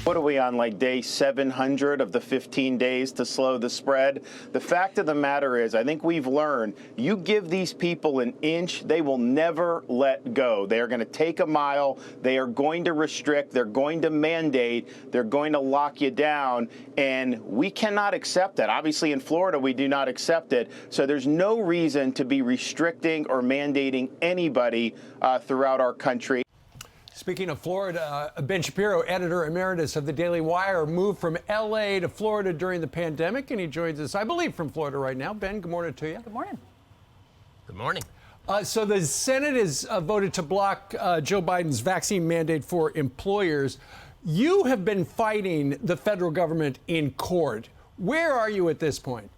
what are we on, like day 700 of the 15 days to slow the spread? The fact of the matter is, I think we've learned, you give these people an inch, they will never let go. They are going to take a mile. They are going to restrict. They're going to mandate. They're going to lock you down. And we cannot accept that. Obviously, in Florida, we do not accept it. So there's no reason to be restricting or mandating anybody throughout our country. Speaking of Florida, Ben Shapiro, editor emeritus of the Daily Wire, moved from L.A. to Florida during the pandemic, and he joins us, I believe, from Florida right now. Ben, good morning to you. Good morning. Good morning. So the Senate has voted to block Joe Biden's vaccine mandate for employers. You have been fighting the federal government in court. Where are you at this point?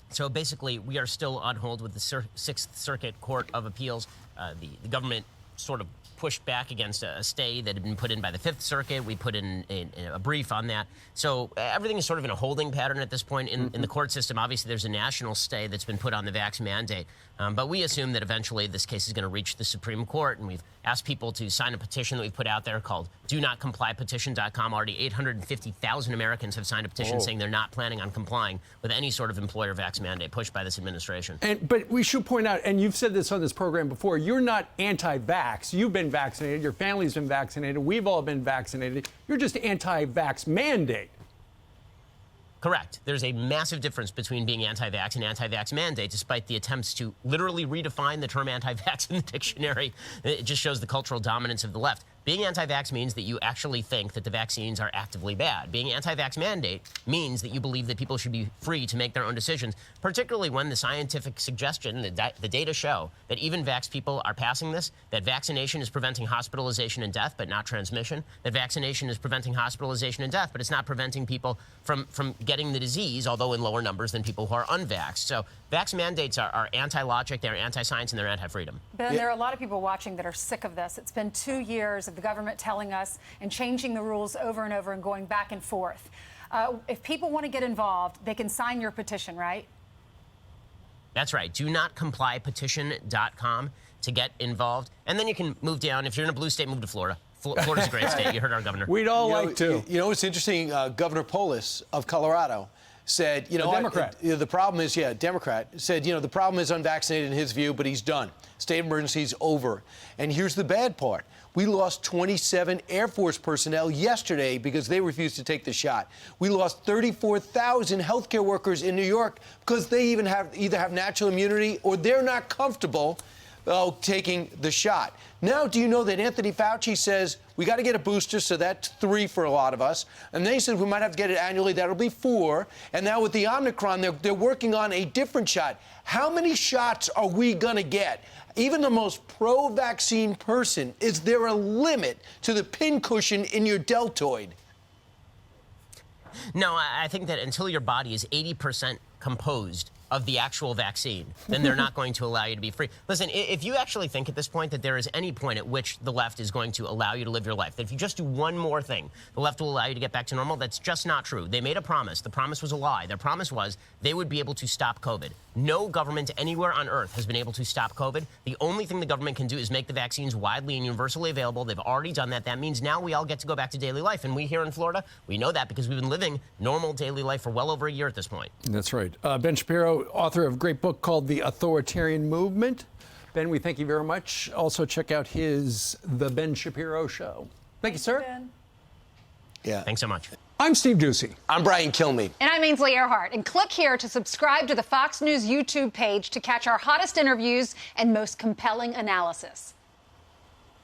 So basically, we are still on hold with the Sixth Circuit Court of Appeals. The government sort of pushed back against a stay that had been put in by the Fifth Circuit. We put in a brief on that. So everything is sort of in a holding pattern at this point in the court system. Obviously, there's a national stay that's been put on the vax mandate. But we assume that eventually this case is going to reach the Supreme Court. And we've asked people to sign a petition that we've put out there called DoNotComplyPetition.com. Already 850,000 Americans have signed a petition saying they're not planning on complying with any sort of employer vax mandate pushed by this administration. But we should point out, and you've said this on this program before, you're not anti-vax. You've been vaccinated. Your family's been vaccinated. We've all been vaccinated. You're just anti-vax mandate. Correct. There's a massive difference between being anti-vax and anti-vax mandate, despite the attempts to literally redefine the term anti-vax in the dictionary. It just shows the cultural dominance of the left. Being anti-vax means that you actually think that the vaccines are actively bad. Being anti-vax mandate means that you believe that people should be free to make their own decisions, particularly when the scientific suggestion, the data show that even vax people are passing this, that vaccination is preventing hospitalization and death, but not transmission, that vaccination is preventing hospitalization and death, but it's not preventing people from getting the disease, although in lower numbers than people who are unvaxxed. So vax mandates are anti-logic, they're anti-science, and they're anti-freedom. Ben, there are a lot of people watching that are sick of this. It's been 2 years of the government telling us and changing the rules over and over and going back and forth. If people want to get involved, they can sign your petition, right? That's right. DoNotComplyPetition.com to get involved. And then you can move down. If you're in a blue state, move to Florida. Florida's a great state. You heard our governor. We'd all like to. You know what's interesting? Governor Polis of Colorado said, you know, Democrat. The problem is, Democrat said, you know, the problem is unvaccinated in his view, but he's done. State of emergency is over. And here's the bad part. We lost 27 Air Force personnel yesterday because they refused to take the shot. We lost 34,000 healthcare workers in New York because they either have natural immunity or they're not comfortable taking the shot. Now, do you know that Anthony Fauci says we got to get a booster, so that's 3 for a lot of us. And then he said we might have to get it annually. That'll be 4. And now with the Omicron, they're working on a different shot. How many shots are we going to get? Even the most pro-vaccine person, is there a limit to the pincushion in your deltoid? No, I think that until your body is 80% composed of the actual vaccine, then they're not going to allow you to be free. Listen, if you actually think at this point that there is any point at which the left is going to allow you to live your life, that if you just do one more thing, the left will allow you to get back to normal, that's just not true. They made a promise. The promise was a lie. Their promise was they would be able to stop COVID. No government anywhere on earth has been able to stop COVID. The only thing the government can do is make the vaccines widely and universally available. They've already done that. That means now we all get to go back to daily life. And we here in Florida, we know that because we've been living normal daily life for well over a year at this point. That's right. Ben Shapiro, author of a great book called The Authoritarian Movement. Ben, we thank you very much. Also, check out his The Ben Shapiro Show. Thank you, sir. Ben. Yeah. Thanks so much. I'm Steve Ducey. I'm Brian Kilmeade. And I'm Ainsley Earhart. And click here to subscribe to the Fox News YouTube page to catch our hottest interviews and most compelling analysis.